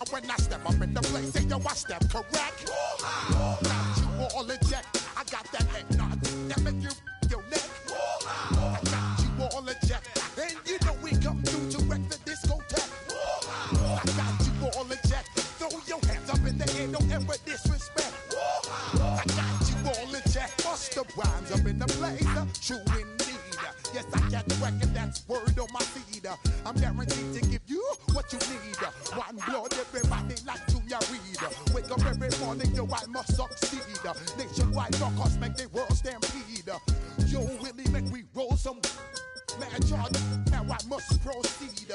When I step up in the place, say yo, I step correct. Got you all in check. I got that head nod that make you your neck. I got you all in check, and you know we come through to wreck the discotheque. I got you all in check. Throw your hands up in the air, don't ever disrespect. I got you all in check. Bust the rhymes up in the blazer, true indeed. Yes, I get wreck, and that's word on my feed. I'm guaranteed to give you what you need. One blood, everybody like Junior Reed. Wake up every morning, yo, I must succeed. Nationwide knockouts make the world stampede. Yo, Willie, make we roll some man charge. Now I must proceed.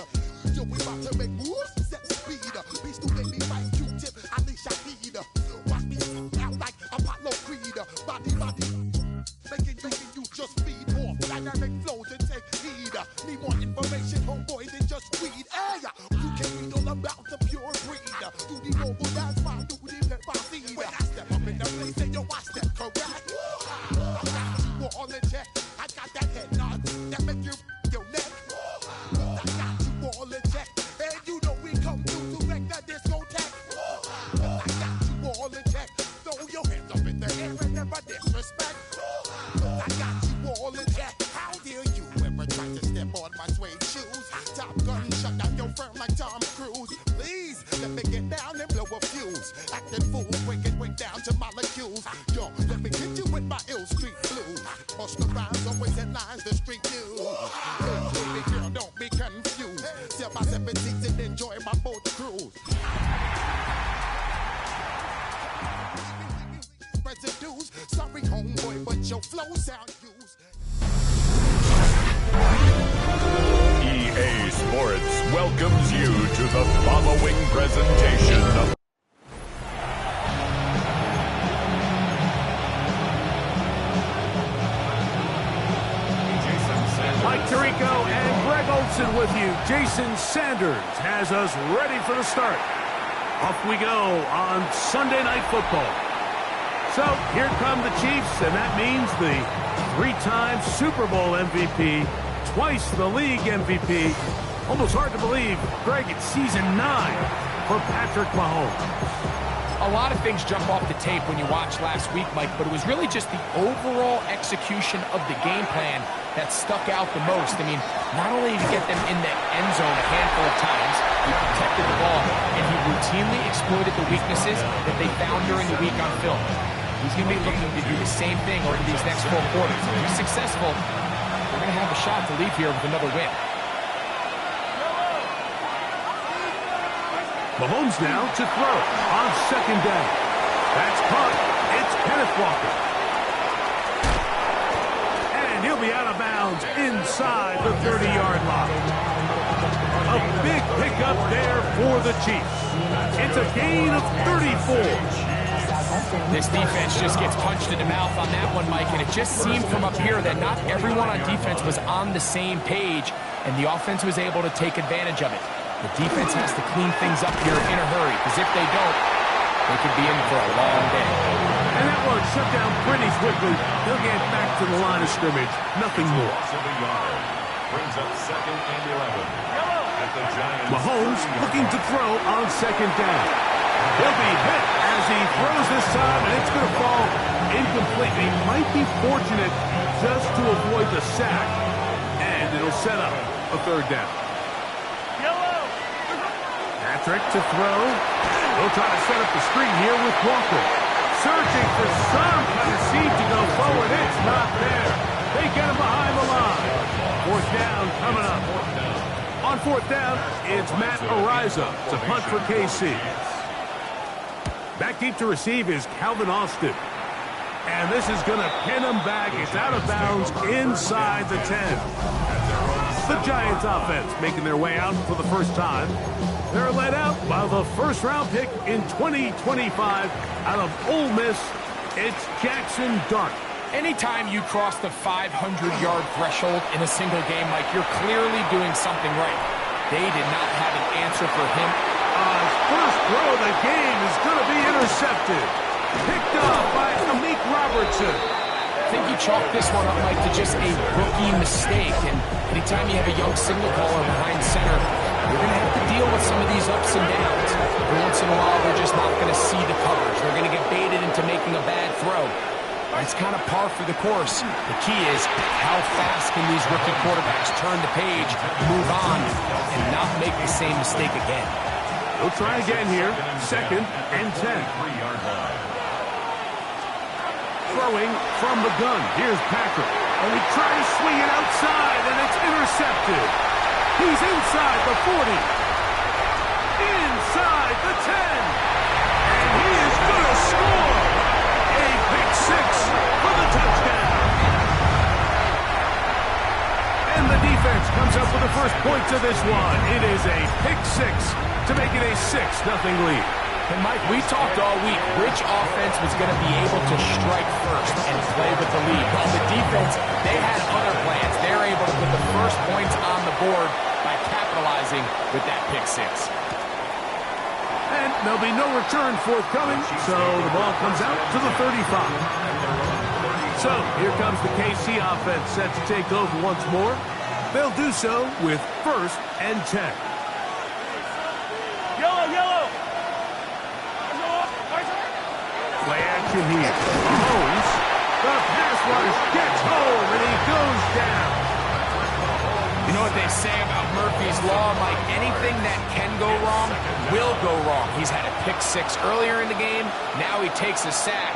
Yo, we about to make moves, set speed. Beast to make me fight Q-tip, I need Shahid. Watch me out like Apollo Creed. Body, making you just feed off dynamic flows and take heed. Need more information, homeboy, than just weed. Hey, you can read all about the pure breed. Do the noble dance, fine, do the left by feed. When I step up in the place, say yo, I step correct. I got you all in check. I got that head nod that make you your neck. I got you all in check, and you know we come through to wreck that discotheque. I got you all in check. Throw your hands up in the air and never disrespect. I got you all in check. How dare you ever try to step on my suede shoes? Top Gun shut down your firm like Tom Cruise. Please let me get down and blow a fuse. Acting fool, breaking way down to molecules. Yo, let me hit you with my ill street blues. Bust the rhymes, always in lines, the street news. Baby girl, don't be confused. Sell my 17s and enjoy my boat cruise. Residues, sorry homeboy, but your flow sound used. EA Sports welcomes you to the following presentation of Mike Tirico and Greg Olson with you. Jason Sanders has us ready for the start. Off we go on Sunday Night Football. So here come the Chiefs, and that means the three-time Super Bowl MVP, twice the league MVP. Almost hard to believe, Greg, it's season 9 for Patrick Mahomes. A lot of things jump off the tape when you watch last week, Mike, but it was really just the overall execution of the game plan that stuck out the most. I mean, not only did he get them in the end zone a handful of times, he protected the ball, and he routinely exploited the weaknesses that they found during the week on film. He's going to be looking to do the same thing over these next 4 quarters. If he's successful, we're going to have a shot to leave here with another win. Mahomes now to throw on second down. That's caught. It's Kenneth Walker. And he'll be out of bounds inside the 30-yard line. A big pickup there for the Chiefs. It's a gain of 34. This defense just gets punched in the mouth on that one, Mike, and it just seemed from up here that not everyone on defense was on the same page, and the offense was able to take advantage of it. The defense has to clean things up here in a hurry, because if they don't, they could be in for a long day. And that one shut down pretty quickly. They'll get back to the line of scrimmage. Nothing more. brings up 2nd and 11. Mahomes looking to throw on second down. He'll be hit as he throws this time, and it's going to fall incomplete. He might be fortunate just to avoid the sack, and it'll set up a 3rd down. Patrick to throw. He'll try to set up the screen here with Walker. Searching for some kind of seed to go forward. It's not there. They get him behind the line. 4th down coming up. On 4th down, it's Matt Araiza to punt for KC. Back deep to receive is Calvin Austin. And this is going to pin him back. It's out of bounds inside the 10. The Giants offense making their way out for the first time. They're led out by the 1st-round pick in 2025 out of Ole Miss. It's Jackson Dart. Anytime you cross the 500-yard threshold in a single game, Mike, you're clearly doing something right. They did not have an answer for him. His first throw of the game is going to be intercepted. Picked off by Amik Robertson. I think you chalk this one up, Mike, to just a rookie mistake. And anytime you have a young signal caller behind center, you're going to have to deal with some of these ups and downs. Every once in a while, they're just not going to see the coverage. They're going to get baited into making a bad throw. It's kind of par for the course. The key is how fast can these rookie quarterbacks turn the page, move on, and not make the same mistake again. We'll try again here. 2nd and 10. Throwing from the gun. Here's Patrick. And he tries to swing it outside, and it's intercepted. He's inside the 40. Inside the 10. And he is going to score. A pick 6 for the touchdown. And the defense comes up with the first points of this one. It is a pick 6 to make it a 6-0 lead. And, Mike, we talked all week. Which offense was going to be able to strike first and play with the lead? Well, the defense, they had other plans. They're able to put the first points on the board by capitalizing with that pick 6. And there'll be no return forthcoming, so the ball comes out to the 35. So here comes the KC offense set to take over once more. They'll do so with 1st and 10. Yellow! Play action here. Mahomes. The pass rush gets home, and he goes down. You know what they say about Murphy's Law, Mike? Anything that can go wrong will go wrong. He's had a pick 6 earlier in the game. Now he takes a sack.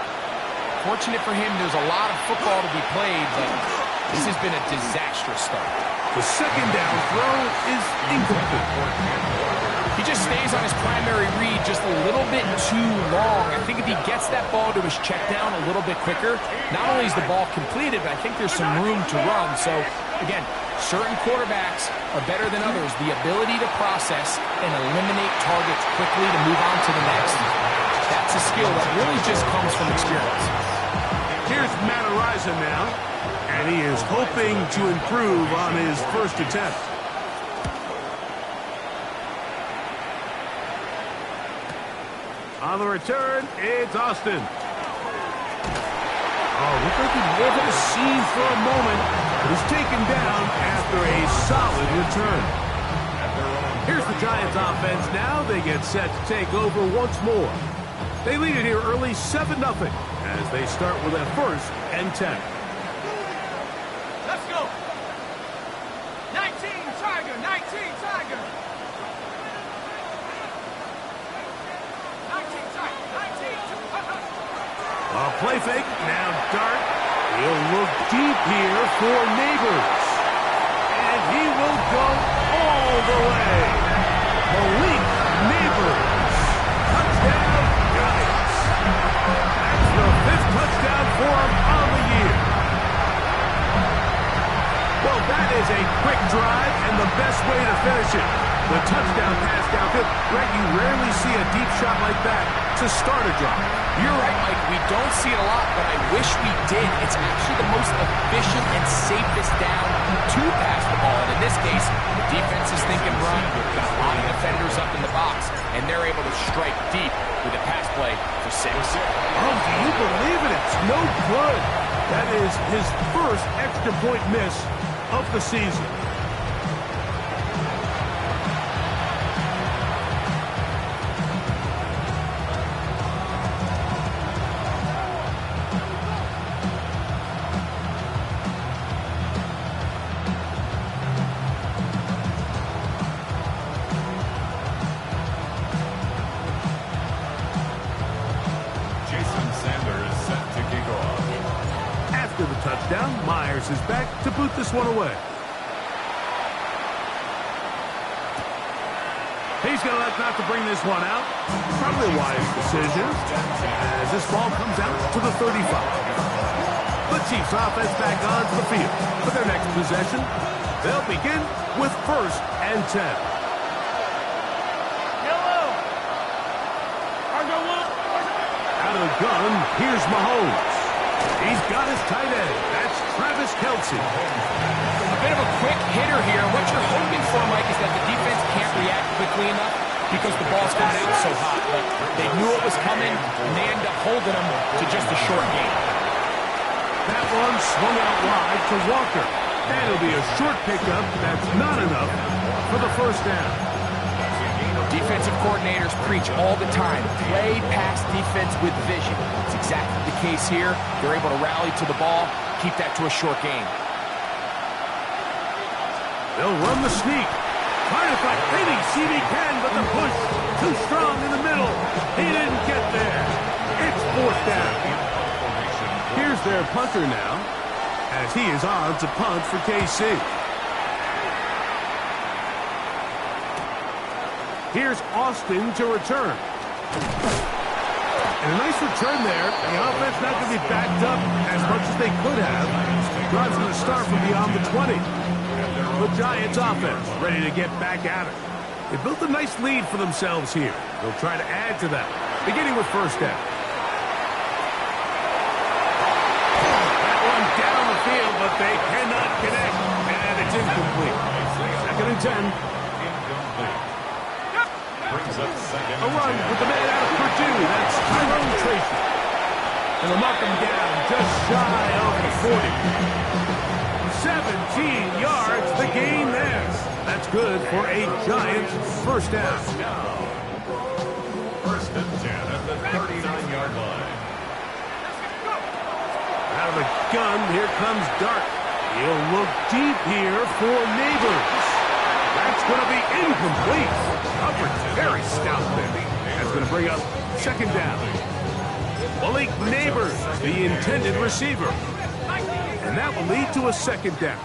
Fortunate for him, there's a lot of football to be played, but this has been a disastrous start. The 2nd down throw is incomplete. He just stays on his primary read just a little bit too long. I think if he gets that ball to his check down a little bit quicker, not only is the ball completed, but I think there's some room to run. So, again, certain quarterbacks are better than others. The ability to process and eliminate targets quickly to move on to the next, that's a skill that really just comes from experience. Here's Matt Araiza now, and he is hoping to improve on his first attempt. On the return, it's Austin. Oh, looked like he was at a scene for a moment, but is taken down after a solid return. Here's the Giants offense now. They get set to take over once more. They lead it here early 7-0 as they start with a 1st and 10. Let's go! 19 Tiger! 19 Tiger! 19 Tiger! 19! Play fake, now Dart. He'll look deep here for Neighbors. And he will go all the way. Malik Neighbors. Touchdown, Giants. That's the 5th touchdown for him on the year. Well, that is a quick drive and the best way to finish it. The touchdown pass downfield. Greg, you rarely see a deep shot like that to start a drive. You're right, Mike. We don't see it a lot, but I wish we did. It's actually the most efficient and safest down to pass the ball. And in this case, the defense is thinking run. Got a lot of defenders up in the box, and they're able to strike deep with a pass play for 6. Oh, do you believe it? It's no good. That is his first extra point miss of the season. Touchdown. Myers is back to boot this one away. He's going to elect not to bring this one out. Probably a wise decision as this ball comes out to the 35. The Chiefs offense back onto the field. For their next possession, they'll begin with 1st and 10. Yellow! Out of the gun, here's Mahomes. He's got his tight end. That's Travis Kelce. A bit of a quick hitter here. What you're hoping for, Mike, is that the defense can't react quickly enough because the ball's coming out so hot. But they knew it was coming, and they end up holding them to just a short gain. That one swung out wide to Walker. And it'll be a short pickup. That's not enough for the first down. Defensive coordinators preach all the time, play pass defense with vision. It's exactly the case here. They're able to rally to the ball, keep that to a short gain. They'll run the sneak. Trying to fight any CD can, but the push too strong in the middle. He didn't get there. It's fourth down. Here's their punter now, as he is on to punt for KC. Here's Austin to return. And a nice return there. The offense not going to be backed up as much as they could have. Drive's going to start from beyond the 20. The Giants offense ready to get back at it. They built a nice lead for themselves here. They'll try to add to that, beginning with first down. That one down the field, but they cannot connect. And it's incomplete. Second and 10. A run with the man out of Purdue. That's Tyrone Tracy. And they'll mark him down just shy of the 40. 17 yards, the gain there. That's good for a Giants first down. First and 10 at the 39-yard line. Out of the gun, here comes Dart. He'll look deep here for Neighbors. That's going to be incomplete. Coverage very stout there. That's going to bring up second down. Malik Neighbors, the intended receiver. And that will lead to a second down.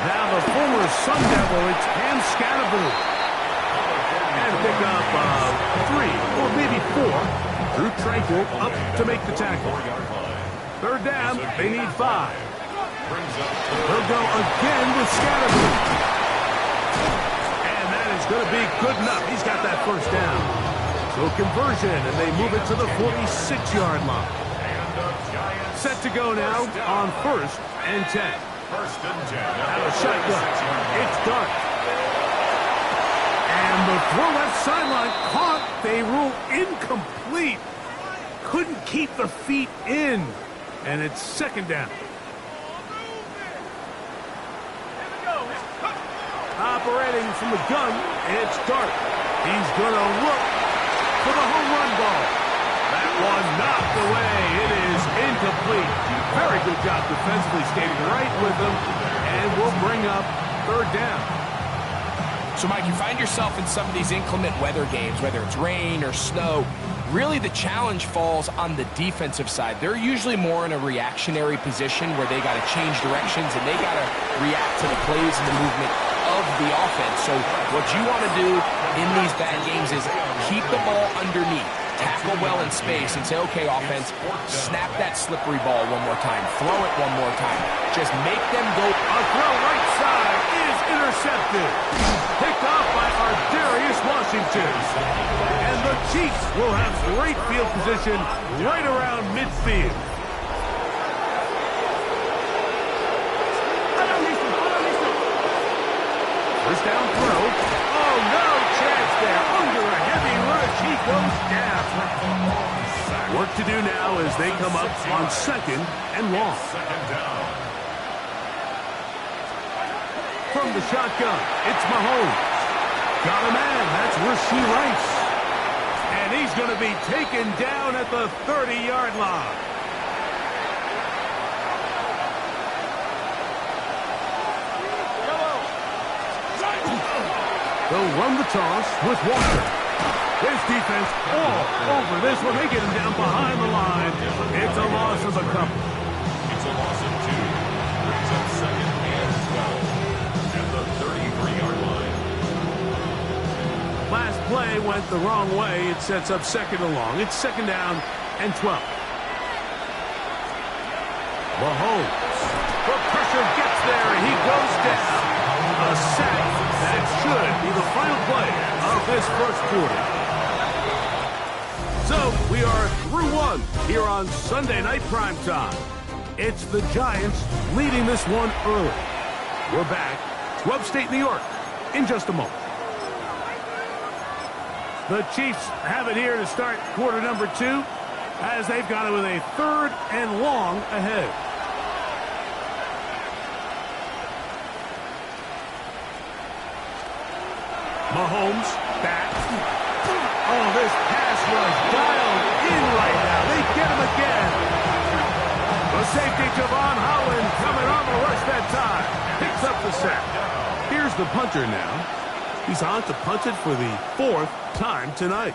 Now the former Sun Devil, it's Cam Scatterboom. And pick up 3 or maybe 4. Drew Tranquil up to make the tackle. Third down, they need 5. He'll go again with Scatterboom. And that is going to be good enough. He's got that first down. So conversion, and they move it to the 46-yard line. Set to go now on first and 10. First and 10. Out of shotgun. It's Dart. And the throw left sideline caught. They rule incomplete. Couldn't keep the feet in. And it's second down. Operating from the gun, it's Dart. He's going to look for the home run ball. That one knocked away. It is incomplete. Very good job defensively, staying right with them, and we'll bring up third down. So, Mike, you find yourself in some of these inclement weather games, whether it's rain or snow. Really, the challenge falls on the defensive side. They're usually more in a reactionary position where they got to change directions and they got to react to the plays and the movement of the offense. So what you want to do in these bad games is keep the ball underneath, tackle well in space, and say, okay, offense, snap that slippery ball one more time, throw it one more time. Just make them go. A throw right side is intercepted. Picked off by Ardarius Washington. And the Chiefs will have great field position right around midfield. First down throw. Oh, no chance there. Under a heavy rush, he goes down. Work to do now as they come up on second and long. Second down. From the shotgun, it's Mahomes. Got a man. That's Rashee Rice. And he's going to be taken down at the 30-yard line. They'll run the toss with Walker. His defense all over this one. They get him down behind the line. It's a loss of a couple. It's a loss of 2. Brings up second and 12 at the 33-yard line. Last play went the wrong way. It sets up second and long. It's second down and 12. Mahomes. The pressure gets there, and he goes down. A sack. That should be the final play of this first quarter. So we are through one. 1 here on Sunday Night Primetime. It's the Giants leading this one early. We're back to upstate New York in just a moment. The Chiefs have it here to start quarter number 2 as they've got it with a 3rd and long ahead. Mahomes back. Oh, this pass was dialed in right now. They get him again. The safety, Javon Holland, coming on the rush that time. Picks up the sack. Here's the punter now. He's on to punt it for the 4th time tonight.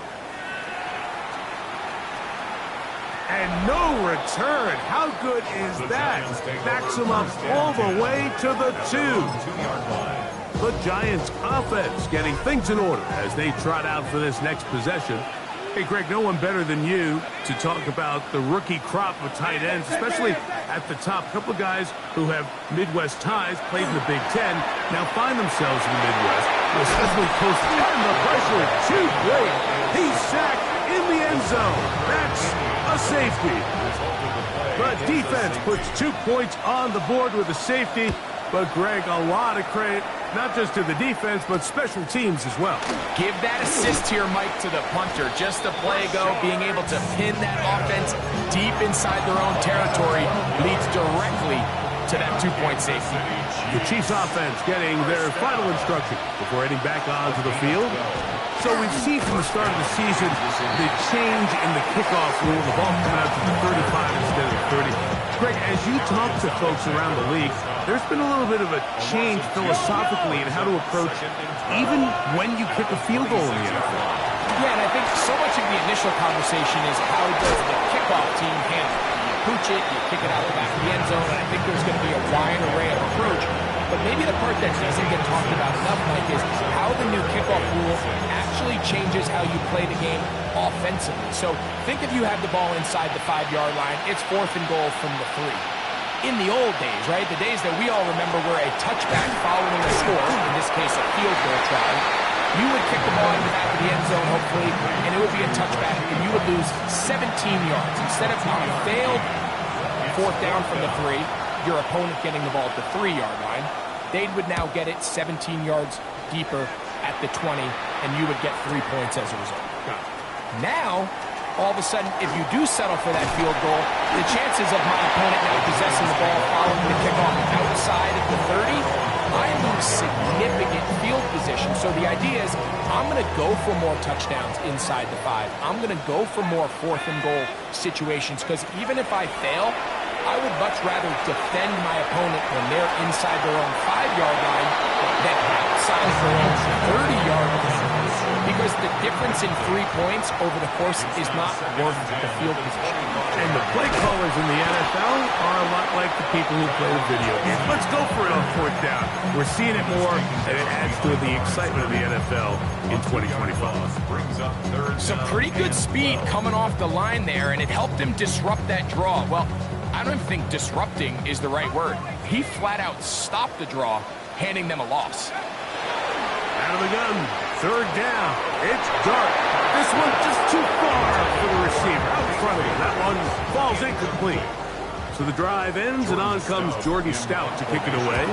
And no return. How good is that? Backs him up all the way to the 2. The Giants offense getting things in order as they trot out for this next possession. Hey, Greg, no one better than you to talk about the rookie crop of tight ends, especially at the top. A couple of guys who have Midwest ties, played in the Big Ten, now find themselves in the Midwest, especially close to the pressure. Too great. He's sacked in the end zone. That's a safety. The defense puts 2 points on the board with a safety. But, Greg, a lot of credit, not just to the defense, but special teams as well. Give that assist here, Mike, to the punter. Just a play ago, being able to pin that offense deep inside their own territory leads directly to that 2-point safety. The Chiefs offense getting their final instruction before heading back onto the field. So we've seen from the start of the season the change in the kickoff rule, the ball coming out to the 35 instead of the 30. Greg, as you talk to folks around the league, there's been a little bit of a change philosophically in how to approach even when you kick a field goal in the NFL. Yeah, and I think so much of the initial conversation is how does the kickoff team handle it? You pooch it, you kick it out the back of the end zone, and I think there's going to be a wide array of approach. But maybe the part that doesn't get talked about enough, Mike, is how the new kickoff rule actually changes how you play the game offensively. So think if you have the ball inside the 5-yard line, it's 4th and goal from the 3. In the old days, right, the days that we all remember were a touchback following a score, in this case a field goal try, you would kick the ball in the back of the end zone, hopefully, and it would be a touchback, and you would lose 17 yards. Instead of a failed 4th down from the 3, your opponent getting the ball at the 3-yard line, they would now get it 17 yards deeper at the 20, and you would get 3 points as a result. Now, all of a sudden, if you do settle for that field goal, the chances of my opponent now possessing the ball following the kickoff outside of the 30, I lose significant field position. So the idea is I'm going to go for more touchdowns inside the 5. I'm going to go for more 4th and goal situations because even if I fail, I would much rather defend my opponent when they're inside their own 5-yard line than outside their own 30-yard line. Because the difference in 3 points over the course is not worth the field position. And the play callers in the NFL are a lot like the people who play the video game. Let's go for it on 4th down. We're seeing it more, and it adds to the excitement of the NFL in 2025. Some pretty good speed coming off the line there, and it helped him disrupt that draw. Well, I don't even think disrupting is the right word. He flat out stopped the draw, handing them a loss. Out of the gun, 3rd down. It's dark. This one just too far for the receiver. Out in front of him. That one falls incomplete. So the drive ends, and on comes Jordan Stout to kick it away.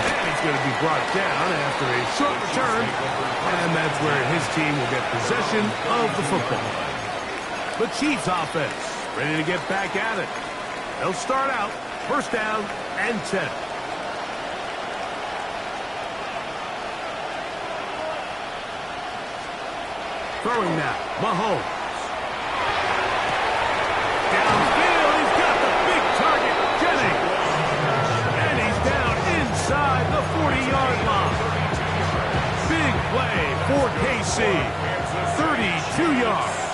And he's going to be brought down after a short return. And that's where his team will get possession of the football. The Chiefs offense ready to get back at it. They'll start out 1st down and 10. Throwing now, Mahomes. Downfield, he's got the big target, Jennings. And he's down inside the 40-yard line. Big play for KC. 32 yards.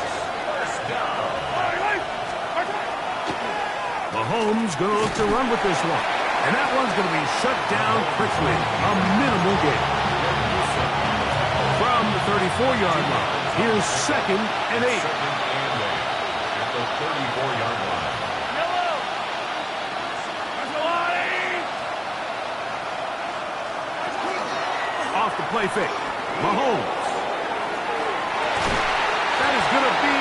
Mahomes going to look to run with this one. And that one's going to be shut down quickly. A minimal gain. From the 34-yard line, here's 2nd and 8. At the 34-yard line. Off the play fake. Mahomes. That is going to be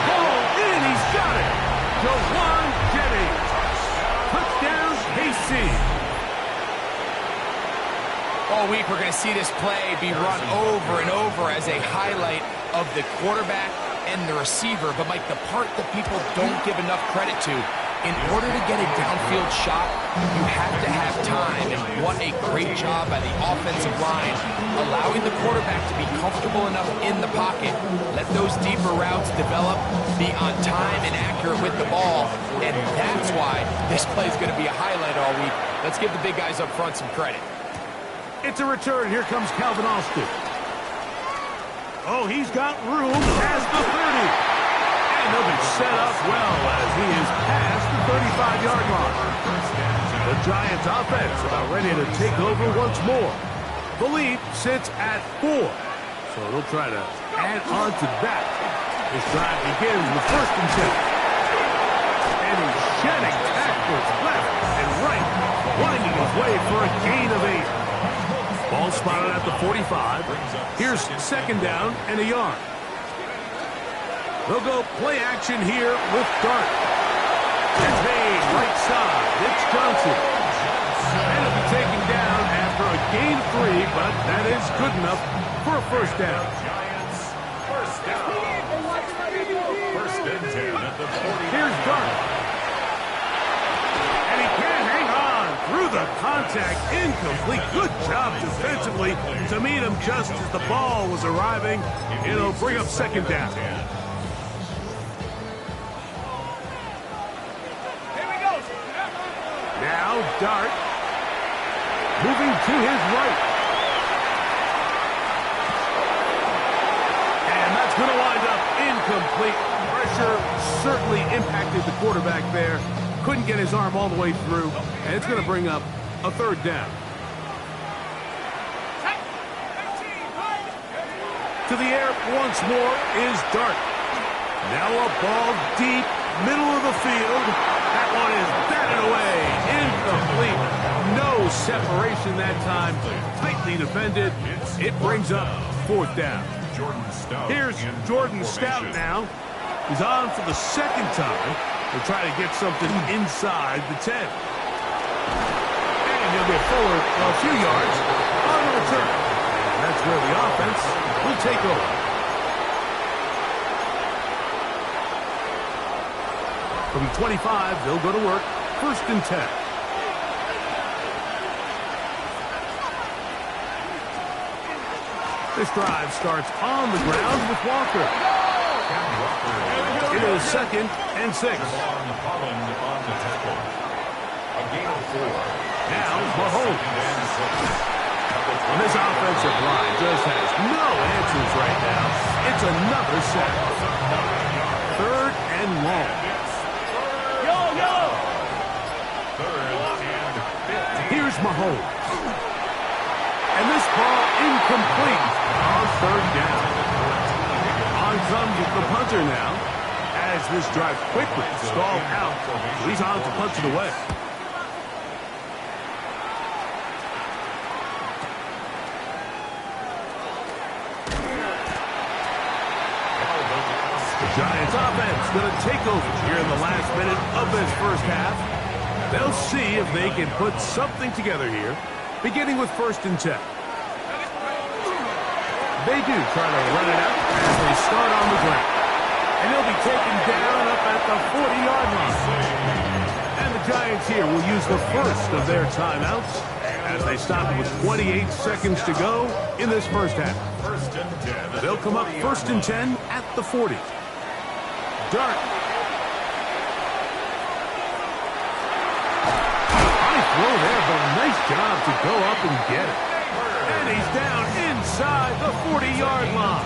hauled in. He's got it. Jawan Jennings. Touchdown, KC. All week we're going to see this play be run over and over as a highlight of the quarterback and the receiver. But, Mike, the part that people don't give enough credit to, in order to get a downfield shot, you have to have time. And what a great job by the offensive line, allowing the quarterback to be comfortable enough in the pocket, let those deeper routes develop, be on time and accurate with the ball. And that's why this play is going to be a highlight all week. Let's give the big guys up front some credit. It's a return. Here comes Calvin Austin. Oh, he's got room past the 30. And he'll be set up well as he is past the 35-yard line. The Giants offense about ready to take over once more. The lead sits at 4. So they'll try to add on to that. This drive begins with 1st and 10. And he's shedding tackles left and right, winding his way for a gain of 8. Ball spotted at the 45. Here's 2nd down and a yard. They'll go play action here with Dart. It's made right side. It's Johnson. And it'll be taken down after a gain of 3, but that is good enough for a 1st down. Giants, 1st down. 1st and 10 at the 40. Here's Dart. And he can't hang on through the contact. Incomplete. Good job defensively to meet him just as the ball was arriving. It'll bring up 2nd down. Now Dart moving to his right. And that's going to wind up incomplete. Pressure certainly impacted the quarterback there. Couldn't get his arm all the way through. And it's going to bring up a 3rd down. To the air once more is Dart. Now a ball deep, middle of the field. That one is batted away. Incomplete. No separation that time. Tightly defended. It brings up 4th down. Here's Jordan Stout now. He's on for the 2nd time. He'll try to get something inside the 10. And he'll get forward a few yards on the return. And that's where the offense will take over. From 25, they'll go to work. 1st and 10. This drive starts on the ground with Walker. It is 2nd and 6. Now Mahomes. And this offensive line just has no answers right now. It's another sack. 3rd and long. Here's Mahomes. And this ball incomplete on 3rd down. On comes the punter now. As this drive quickly stalled out, he's on to punch it away. The Giants offense going to take over here in the last minute of this 1st half. They'll see if they can put something together here, beginning with 1st and 10. They do try to run it out as they start on the ground. And he'll be taken down up at the 40-yard line. And the Giants here will use the 1st of their timeouts as they stop it with 28 seconds to go in this 1st half. They'll come up 1st and 10 at the 40. Dart. High throw there, but a nice job to go up and get it. And he's down inside the 40-yard line.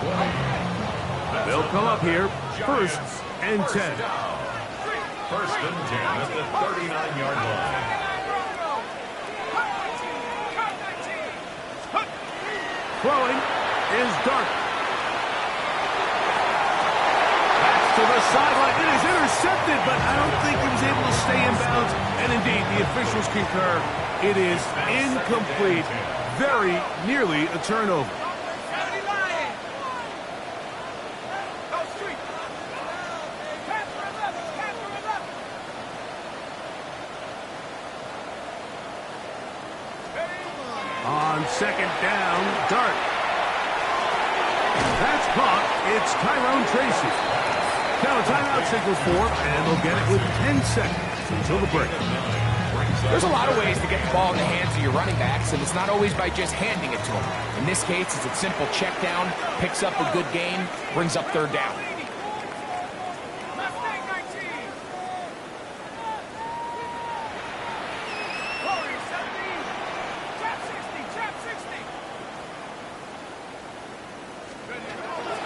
They'll come up here, 1st and 10. 1st and 10 at the 39-yard line. Throwing is Dart. That's to the sideline. It is intercepted, but I don't think he was able to stay in bounds. And indeed, the officials concur. It is incomplete. Very nearly a turnover. second down, Dart. That's caught. It's Tyrone Tracy. Now a timeout signal for, and they'll get it with 10 seconds until the break. There's a lot of ways to get the ball in the hands of your running backs, and it's not always by just handing it to them. In this case, it's a simple check down, picks up a good gain, brings up third down. Mustang 19. Warrior 17. Trap 60. Trap 60.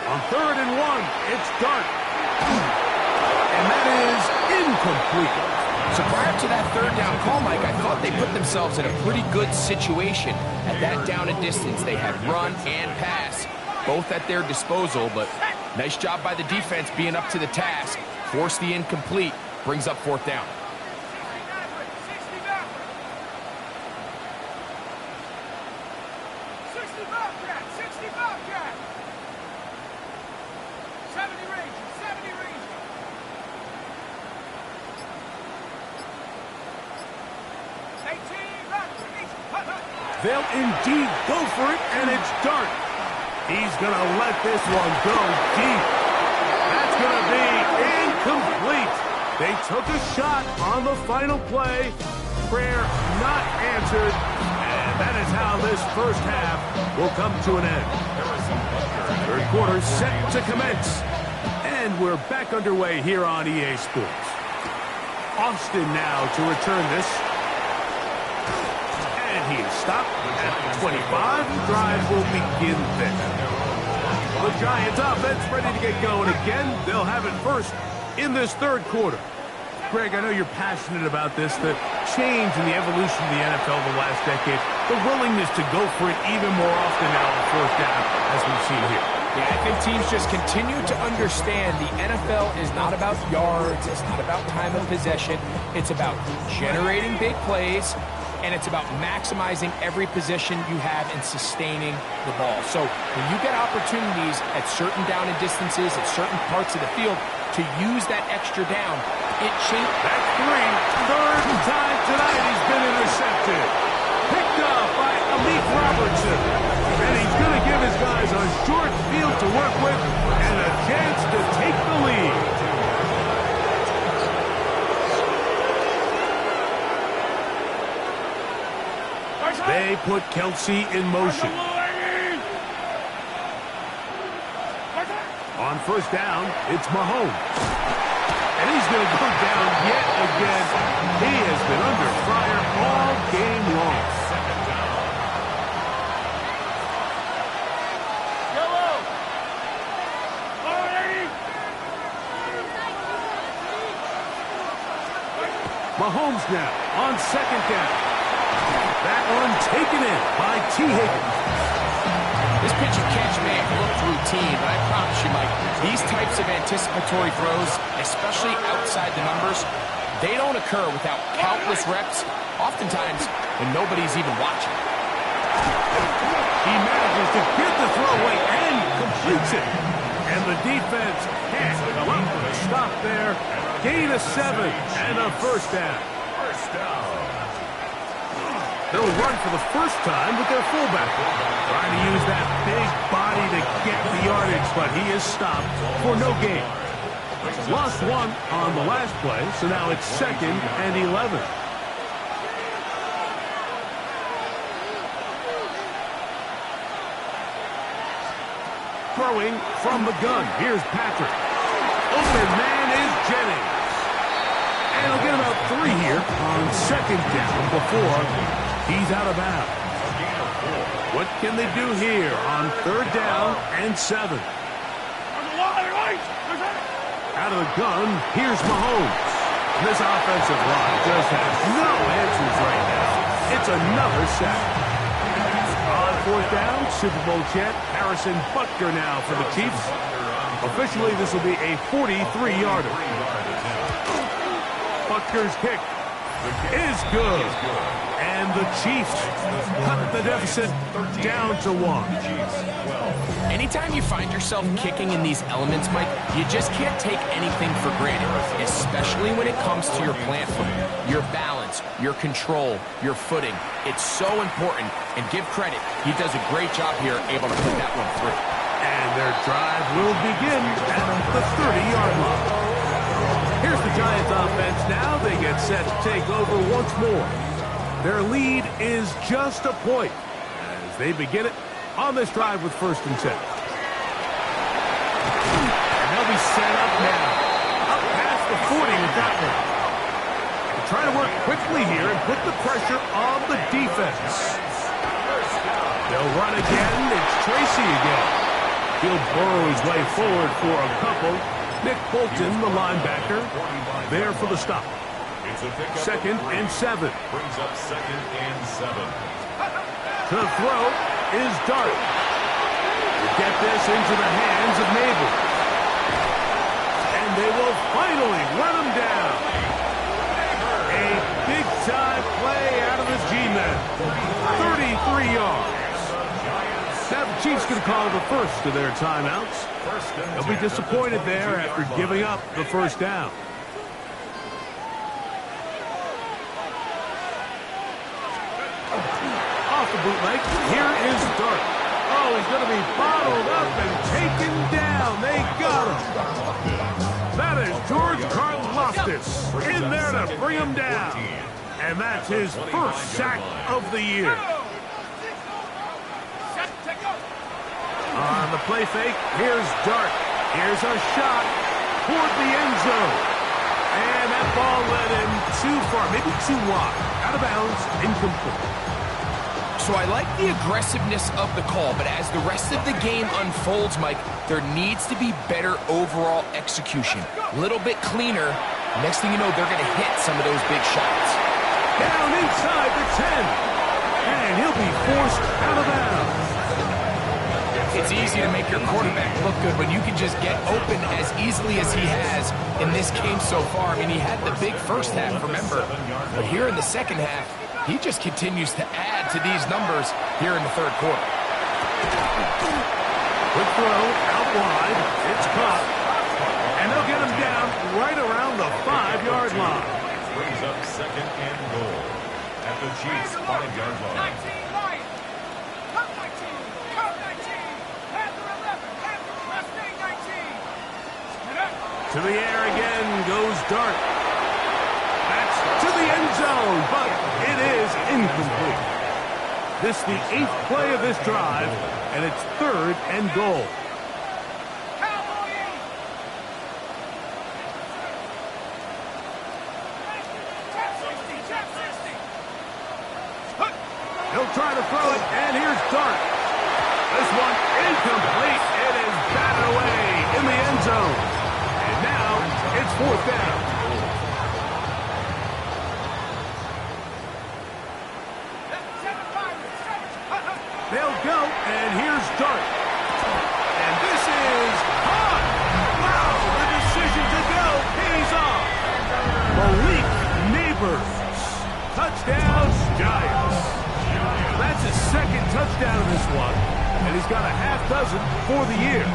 On 3rd and 1, it's Dart. And that is incomplete. So prior to that third down call, Mike, I thought they put themselves in a pretty good situation at that down and distance. They had run and pass, both at their disposal, but nice job by the defense being up to the task. Force the incomplete, brings up 4th down. 60 back. 60 Bobcat. 60 Bobcat. 70 Ranger. 70 Ranger. 18 Raptor. They'll indeed go for it, and it's Dart. He's going to let this one go deep. That's going to be incomplete. They took a shot on the final play. Prayer not answered. And that is how this first half will come to an end. Third quarter set to commence. And we're back underway here on EA Sports. Austin now to return this. And he is stopped at the 25. The drive will begin then. The Giants offense ready to get going again. They'll have it first in this third quarter. Greg, I know you're passionate about this, the change in the evolution of the NFL the last decade, the willingness to go for it even more often now on 4th down, as we've seen here. Yeah, I think teams just continue to understand the NFL is not about yards, it's not about time of possession, it's about generating big plays, and it's about maximizing every possession you have and sustaining the ball. So when you get opportunities at certain down and distances, at certain parts of the field, to use that extra down, it changes. That's 3. Third time tonight he's been intercepted. Picked up by Amik Robertson. And he's going to give his guys a short field to work with and a chance to take the lead. They put Kelsey in motion. On 1st down, it's Mahomes. And he's going to go down yet again. He has been under fire all game long. Mahomes now on 2nd down. That one taken in by T. Higgins. This pitch and catch may have looked routine, but I promise you, Mike, these types of anticipatory throws, especially outside the numbers, they don't occur without countless reps, oftentimes when nobody's even watching. He manages to get the throw away and completes it. And the defense can't run with a stop there. Gain of 7 and a 1st down. They'll run for the first time with their fullback. Trying to use that big body to get the yardage, but he is stopped for no gain. Lost 1 on the last play, so now it's 2nd and 11. Throwing from the gun. Here's Patrick. Open man is Jennings. And he'll get about 3 here on 2nd down before he's out of bounds. What can they do here on 3rd down and 7? Out of the gun, here's Mahomes. This offensive line just has no answers right now. It's another sack. On 4th down, Super Bowl champ Harrison Butker now for the Chiefs. Officially, this will be a 43-yarder. Butker's kick is good. And the Chiefs cut the deficit down to 1. And Anytime you find yourself kicking in these elements, Mike, you just can't take anything for granted, especially when it comes to your plant foot, your balance, your control, your footing. It's so important, and give credit. He does a great job here, able to put that one through. And their drive will begin at the 30-yard line. Here's the Giants offense now. They get set to take over once more. Their lead is just a point as they begin it on this drive with 1st and 10. And they'll be set up now. Up past the 40 with that one. They're trying to work quickly here and put the pressure on the defense. They'll run again. It's Tracy again. He'll burrow his way forward for a couple. Nick Bolton, the linebacker, there for the stop. 2nd and 7. Brings up 2nd and 7. To throw is Dart. Get this into the hands of Neighbors. And they will finally run him down. A big-time play out of the G-men. 33 yards. Now the Chiefs going to call the first of their timeouts. They'll be disappointed there after giving up the first down. Off the bootleg, here is Dart. Oh, he's going to be bottled up and taken down. They got him. That is George Karlaftis in there to bring him down. And that's his first sack of the year. On the play fake, here's Dart. Here's a shot toward the end zone. And that ball led him too far, maybe too wide. Out of bounds, incomplete. So I like the aggressiveness of the call, but as the rest of the game unfolds, Mike, there needs to be better overall execution. A little bit cleaner. Next thing you know, they're going to hit some of those big shots. Down inside the 10. And he'll be forced out of bounds. It's easy to make your quarterback look good when you can just get open as easily as he has in this game so far. I mean, he had the big first half, remember, but here in the second half, he just continues to add to these numbers here in the third quarter. Quick throw, out wide, it's caught, and they'll get him down right around the 5-yard line. Brings up 2nd and goal at the Chiefs' 5-yard line. 19, Lions. Come 19. Come 19. Panther 11. Panther last name 19. Get up. To the air again goes Dart. That's to the end zone, but it is incomplete. This is the 8th play of this drive, and it's 3rd and goal. Cowboy 8. Trap 60. Trap 60. He'll try to throw it, and here's Dart. This one incomplete. It is batted away in the end zone. And now it's 4th down. They'll go, and here's Dart. And this is hot. Wow, the decision to go pays off. Malik Neighbors. Touchdown, Giants. That's his 2nd touchdown in this one, and he's got a half dozen for the year.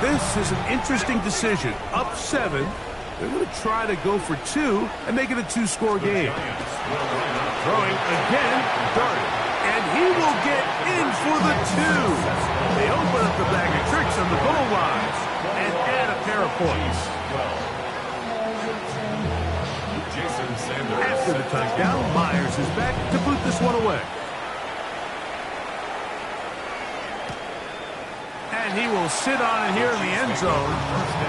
This is an interesting decision. Up 7. They're going to try to go for 2 and make it a 2-score game. Throwing again, Dart. And he will get in for the 2. They open up the bag of tricks on the goal line and add a pair of points. After the touchdown, Myers is back to boot this one away. And he will sit on it here in the end zone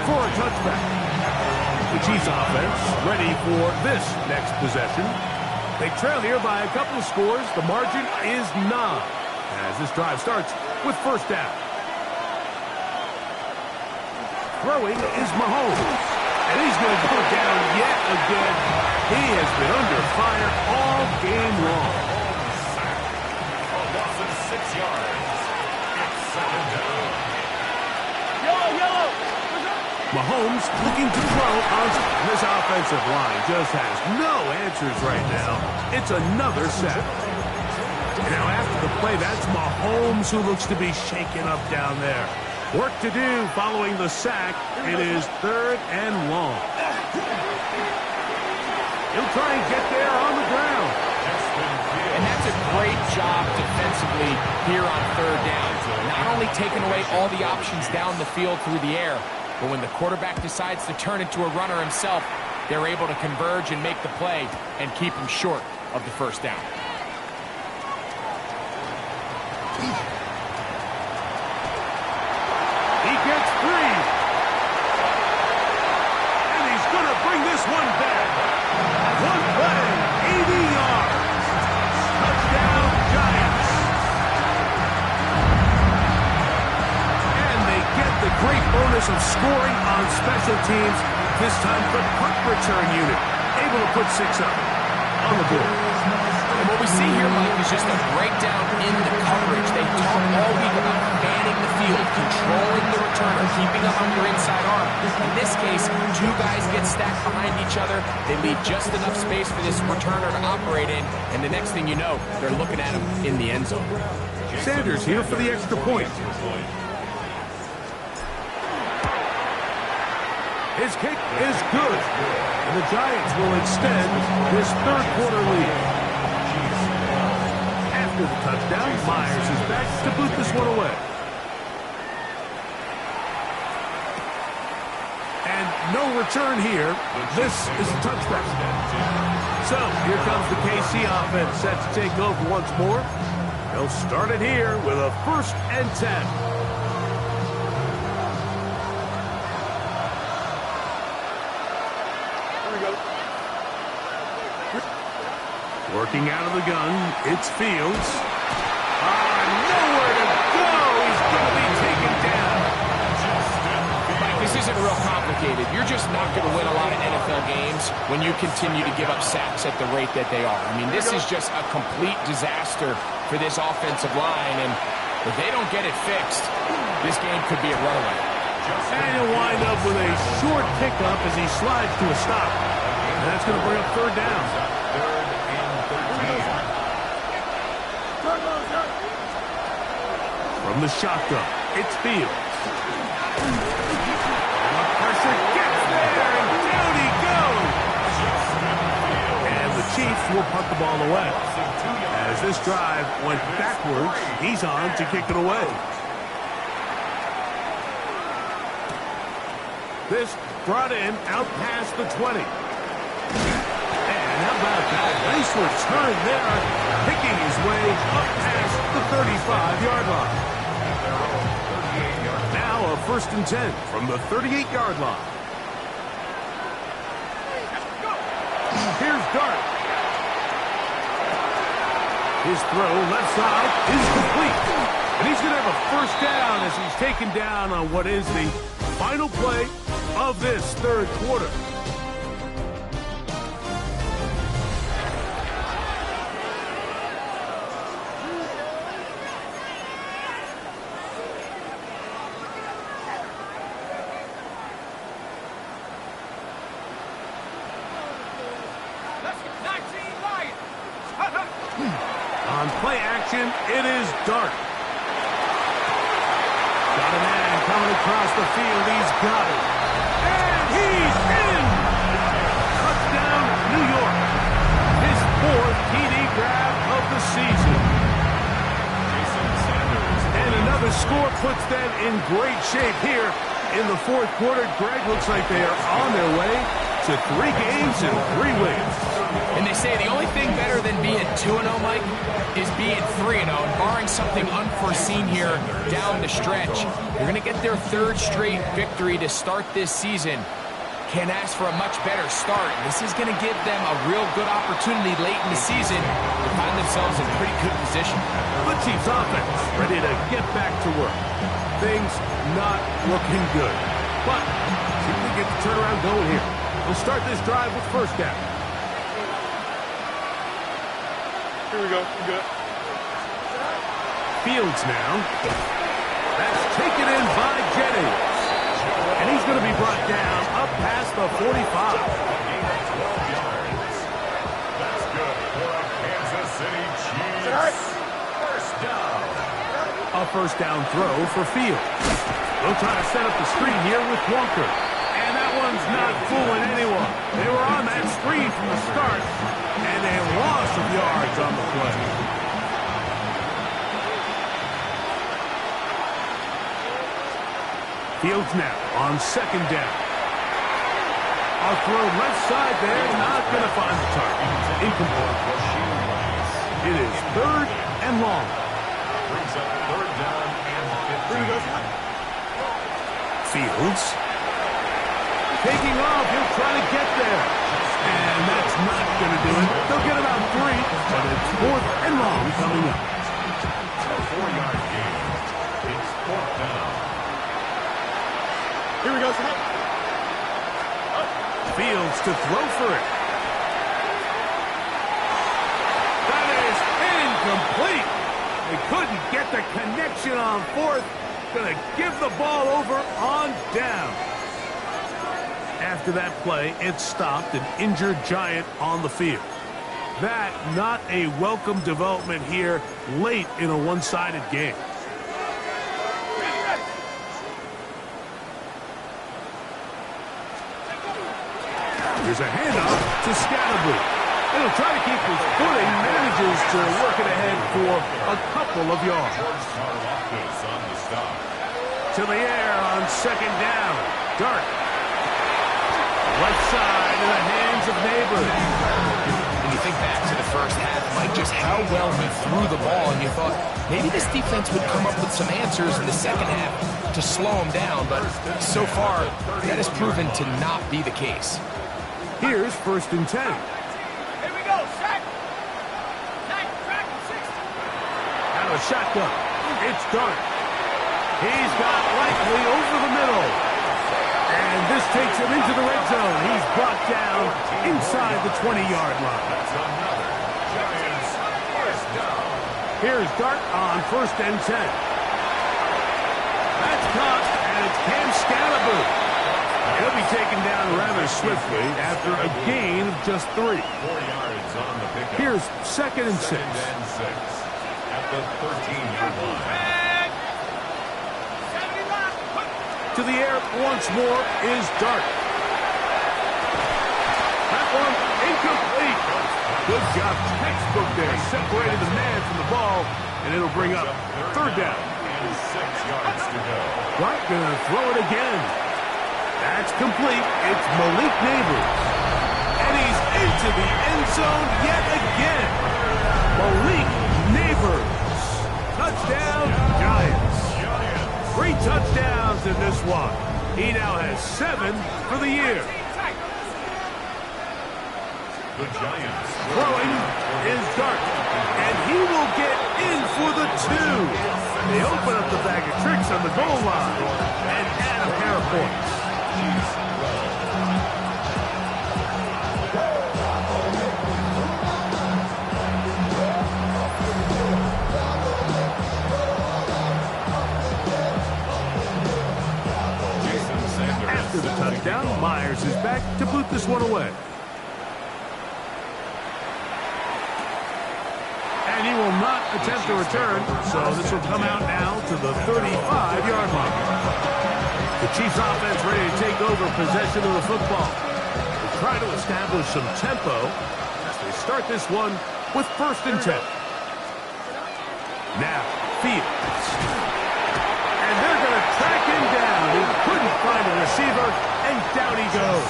for a touchback. The Chiefs offense ready for this next possession. They trail here by a couple of scores. The margin is 9 as this drive starts with 1st down. Throwing is Mahomes. And he's going to go down yet again. He has been under fire all game long. yards. It's second down. Mahomes looking to throw on this offensive line. Just has no answers right now. It's another sack. Now after the play, that's Mahomes who looks to be shaken up down there. Work to do following the sack. It is 3rd and long. He'll try and get there on the ground. And that's a great job defensively here on 3rd down. Not only taking away all the options down the field through the air, but when the quarterback decides to turn into a runner himself, they're able to converge and make the play and keep him short of the 1st down. He gets free. And he's going to bring this one back. One play, 80 yards. Touchdown, Giants. And they get the great bonus of scoring on special teams. This time the punt return unit. Able to put 6 up on the board. And what we see here, Mike, is just a breakdown in the coverage. They talk all week about manning the field, controlling the returner, keeping them on your inside arm. In this case, 2 guys get stacked behind each other. They leave just enough space for this returner to operate in, and the next thing you know, they're looking at him in the end zone. Sanders here for the extra point. His kick is good, and the Giants will extend this 3rd quarter lead. After the touchdown, Myers is back to boot this one away. And no return here. This is a touchback. So here comes the KC offense set to take over once more. They'll start it here with a 1st and 10. Working out of the gun, it's Fields. Nowhere to go! He's going to be taken down. Mike, this isn't real complicated. You're just not going to win a lot of NFL games when you continue to give up sacks at the rate that they are. I mean, this is just a complete disaster for this offensive line, and if they don't get it fixed, this game could be a runaway. And he'll wind up with a short pickup as he slides to a stop. And that's going to bring up 3rd down. From the shotgun, it's Fields. The pressure gets there, and down he goes. And the Chiefs will punt the ball away. As this drive went backwards, he's on to kick it away. This brought in out past the 20. And how about that? Nice return there, picking his way up past the 35-yard line. Now a 1st and 10 from the 38-yard line. Here's Dart. His throw left side is complete. And he's going to have a 1st down as he's taken down on what is the final play of this 3rd quarter. On play action, it is Dart. Got a man coming across the field. He's got it. And he's in! Touchdown, New York. His 4th TD grab of the season. And another score puts them in great shape here in the 4th quarter. Greg, looks like they are on their way to 3 games and 3 wins. And they say the only thing better than being 2-0, Mike, is being 3-0. And barring something unforeseen here down the stretch, they're going to get their 3rd straight victory to start this season. Can't ask for a much better start. This is going to give them a real good opportunity late in the season to find themselves in pretty good position. The Chiefs offense ready to get back to work. Things not looking good. But see if we get the turnaround going here. We'll start this drive with 1st down. Here we go. We're good. Fields now. That's taken in by Jennings. And he's going to be brought down up past the 45. That's good for a Kansas City Chiefs. First down. A first down throw for Fields. They'll try to set up the screen here with Walker. And that one's not fooling anyone. They were on that screen from the start, and a loss of yards on the play. Fields now on second down. A throw left side there, not going to find the target. Incomplete. It is third and long. Brings up third down and 15. Fields. Taking off, he'll try to get there. And that's not going to do it. They'll get about 3, but it's fourth and long coming up. A 4-yard gain. It's fourth down. Here we go, Sam. Fields to throw for it. That is incomplete. They couldn't get the connection on fourth. Going to give the ball over on down. After that play, it stopped an injured Giant on the field. That not a welcome development here late in a one-sided game. Here's a handoff to Scatterby. He'll try to keep his footing, manages to work it ahead for a couple of yards. On the stop. To the air on second down. Dart. Left side in the hands of Neighbors. When you think back to the first half, Mike, just how well he threw the ball, and you thought maybe this defense would come up with some answers in the second half to slow him down, but so far, that has proven to not be the case. Here's first and 10. Here we go, sack. Sack, track, 60. Out of shotgun. It's Dart. He's got Likely over the middle. And this takes him into the red zone. He's brought down inside the 20-yard line. That's another Giants first down. Here's Dart on first and 10. That's caught, and it's Cam Scatterby. He'll be taken down rather swiftly after a gain of just 3. 4 yards on the pickup. Here's second and 6. Second and 6 at the 13-yard line. To the air once more is Dart. That one incomplete. Good job. Textbook there. Separated the man from the ball, and it'll bring up third down. And 6 yards to go. Dart gonna throw it again. That's complete. It's Malik Neighbors. And he's into the end zone yet again. Malik Neighbors. Touchdown, Giants. 3 touchdowns in this one. He now has 7 for the year. The Giants Throwing is Dart. And he will get in for the 2. They open up the bag of tricks on the goal line and add a pair of points. After the touchdown, Myers is back to boot this one away. And he will not attempt to return, so this will come out now to the 35-yard line. The Chiefs offense ready to take over possession of the football. They'll try to establish some tempo as they start this one with first and 10. Now, Fields. And they're going to track him down. He couldn't find a receiver, and down he goes.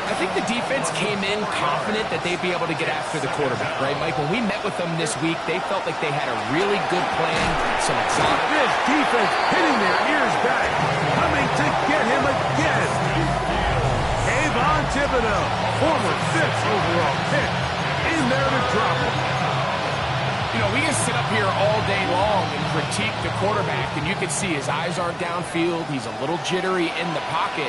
I think the defense came in confident that they'd be able to get after the quarterback, right, Mike? When we met with them this week, they felt like they had a really good plan, some exotic. This defense hitting their ears back, coming to get him again. Kayvon Thibodeaux, former 5th overall pick, in there to drop him. You know, we can sit up here all day long and critique the quarterback, and you can see his eyes aren't downfield. He's a little jittery in the pocket.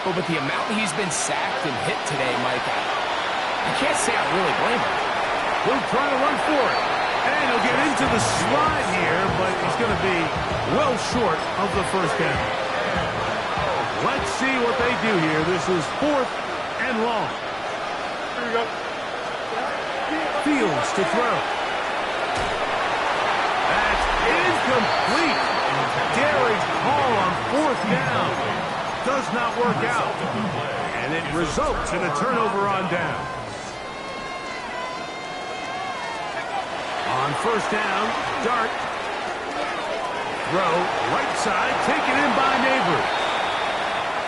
But with the amount he's been sacked and hit today, Mike, I can't say I really blame him. He'll try to run for it, and he'll get into the slide here, but he's going to be well short of the first down. Let's see what they do here. This is 4th and long. Here we go. Fields to throw. That's incomplete. Daring call on 4th down. Does not work out. And it results in a turnover on down. On 1st down, Dart. Throw, right side, taken in by Neighbors.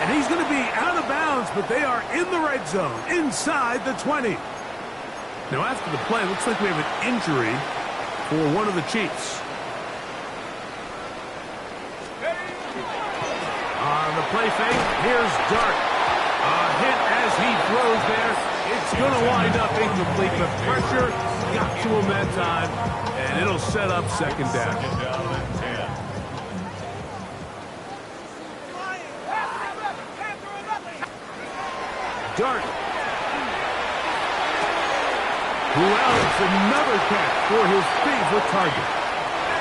And he's going to be out of bounds, but they are in the red zone, inside the 20. Now, after the play, looks like we have an injury for one of the Chiefs. On the play fake, here's Dart. A hit as he throws there. It's going to wind up incomplete. The pressure got to him that time, and it'll set up 2nd down. Second down and 10. Dart. Who else? Another catch for his favorite target.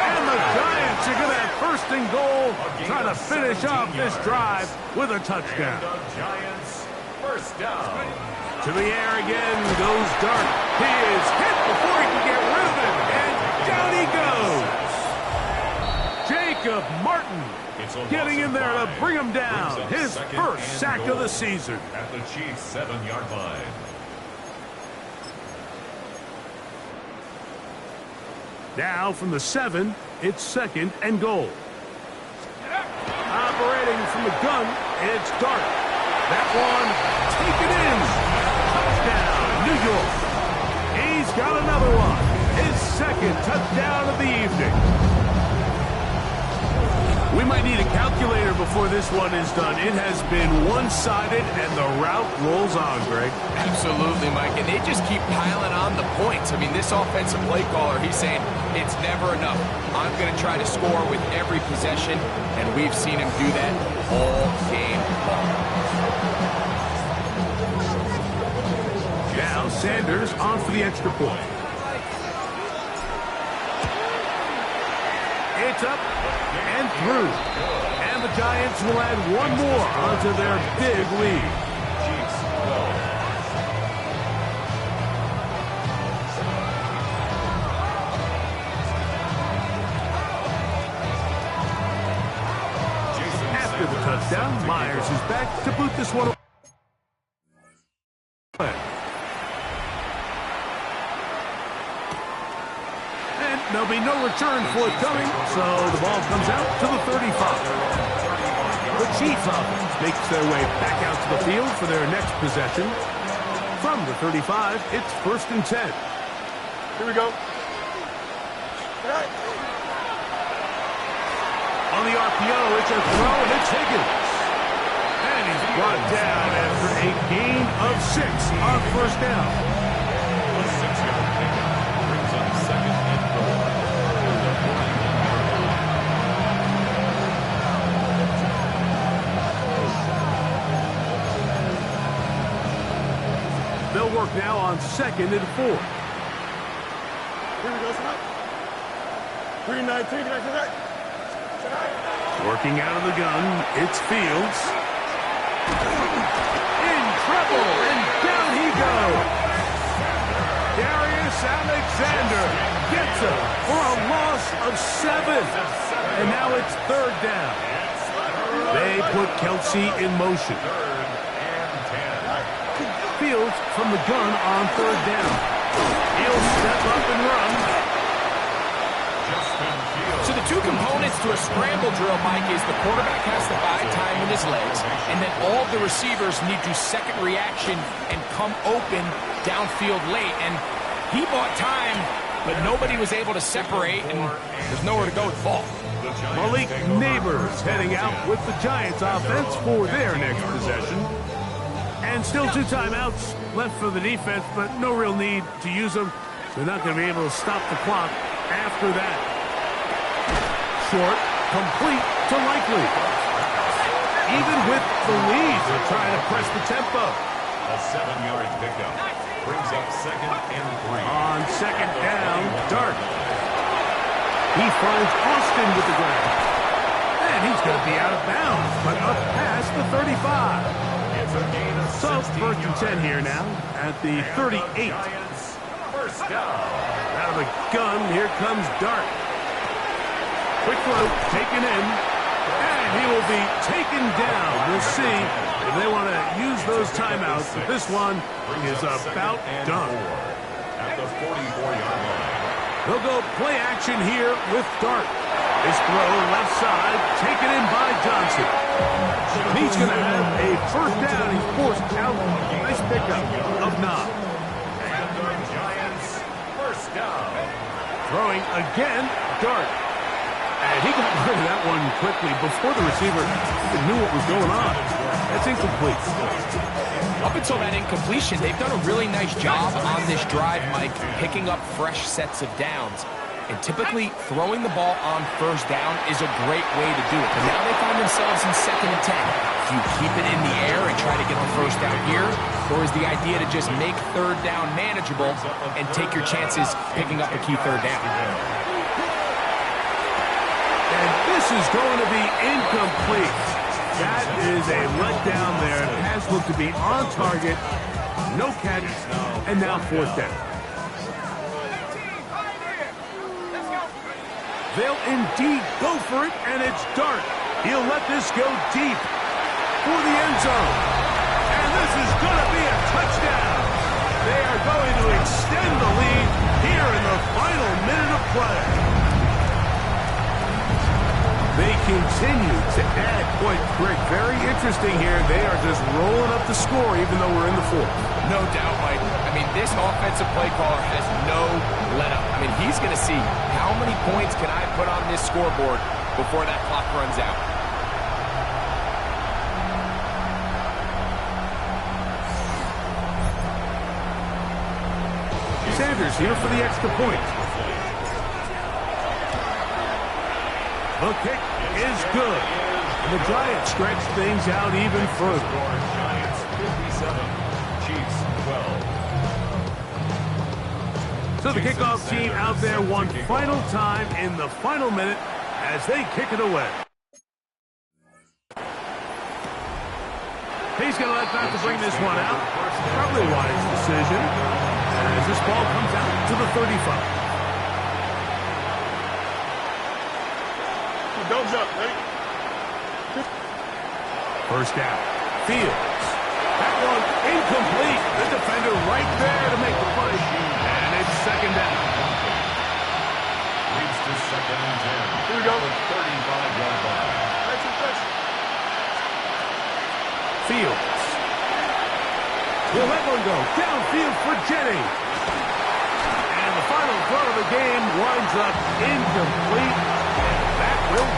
And the Giants are going to have 1st and goal, trying to finish off this drive with a touchdown. And the Giants, 1st down. To the air again goes Dart. He is hit before he can get rid of it, and down he goes. Jacob Martin getting in there to bring him down. His 1st sack of the season. At the Chiefs' 7-yard line. Now from the 7, it's 2nd and goal. Operating from the gun, it's Dart. That one taken in. Touchdown, New York. He's got another one. His 2nd touchdown of the evening. We might need a calculator before this one is done. It has been one-sided, and the route rolls on, Greg. Absolutely, Mike, and they just keep piling on the points. I mean, this offensive play caller, he's saying it's never enough. I'm going to try to score with every possession, and we've seen him do that all game long. Now Sanders on for the extra point. It's up and through. And the Giants will add one more onto their big lead. Chiefs go. After the touchdown, Myers is back to boot this one away. And there'll be no return forthcoming, so the ball comes out to the 35. The Chiefs offense makes their way back out to the field for their next possession. From the 35, it's 1st and 10. Here we go. On the RPO, it's a throw, and it's Higgins. And he's brought down after a gain of 6 on 1st down. A 6-yard pickup brings up 2nd and 4. They'll work now on 2nd and 4. Here we go, son. 319, can I say that? Working out of the gun, it's Fields. In trouble, and down he goes. Darius Alexander gets him for a loss of 7. And now it's 3rd down. They put Kelsey in motion. Fields from the gun on 3rd down. He'll step up and run. So the two components to a scramble drill, Mike, is the quarterback has to buy time with his legs, and then all of the receivers need to second reaction and come open downfield late. And he bought time, but nobody was able to separate, and there's nowhere to go with the ball. Malik Neighbors heading out with the Giants offense for their next possession. And still 2 timeouts left for the defense, but no real need to use them. They're not going to be able to stop the clock after that. Short, complete to Likely. Even with the lead, they're trying to press the tempo. A 7-yard pickup brings up 2nd and 3. On 2nd down, Dart. He finds Austin with the grab. And he's going to be out of bounds, but up past the 35. It's a gain of So, 16 first and 10 here now at the 38. Giants, first down. Out of the gun, here comes Dart. Quick throw, taken in, and he will be taken down. We'll see if they want to use those timeouts. This one is about done. At the 44-yard line. They'll go play action here with Dart. His throw left side, taken in by Johnson. And he's going to have a first down. He's forced out. Nice pickup of 9. And the Giants, first down. Throwing again, Dart. And he got rid of that one quickly before the receiver even knew what was going on. That's incomplete. Up until that incompletion, they've done a really nice job on this drive, Mike, picking up fresh sets of downs. And typically, throwing the ball on first down is a great way to do it. But now they find themselves in 2nd and 10. Do you keep it in the air and try to get the first down here? Or is the idea to just make 3rd down manageable and take your chances picking up a key 3rd down? And this is going to be incomplete. That is a letdown there. The pass looked to be on target. No catch. And now 4th down. They'll indeed go for it, and it's Dart. He'll let this go deep for the end zone. And this is going to be a touchdown. They are going to extend the lead here in the final minute of play. They continue to add point quick. Very interesting here. They are just rolling up the score even though we're in the 4th. No doubt, Mike. I mean, this offensive play caller has no let-up. I mean, he's going to see how many points can I put on this scoreboard before that clock runs out. Sanders here for the extra point. The kick is good. And the Giants stretch things out even further. Giants 57, Chiefs 12. So the kickoff team out there one final time in the final minute as they kick it away. He's going to let that to bring this one out. Probably a wise decision as this ball comes out to the 35. Dogs up, ready? First down. Fields. That one incomplete. The defender right there to make the play. And it's 2nd down. Leads to 2nd and 10. Here we go. 35-yard line. Fields. He'll let one go. Downfield for Jennings. And the final throw of the game winds up incomplete. And that will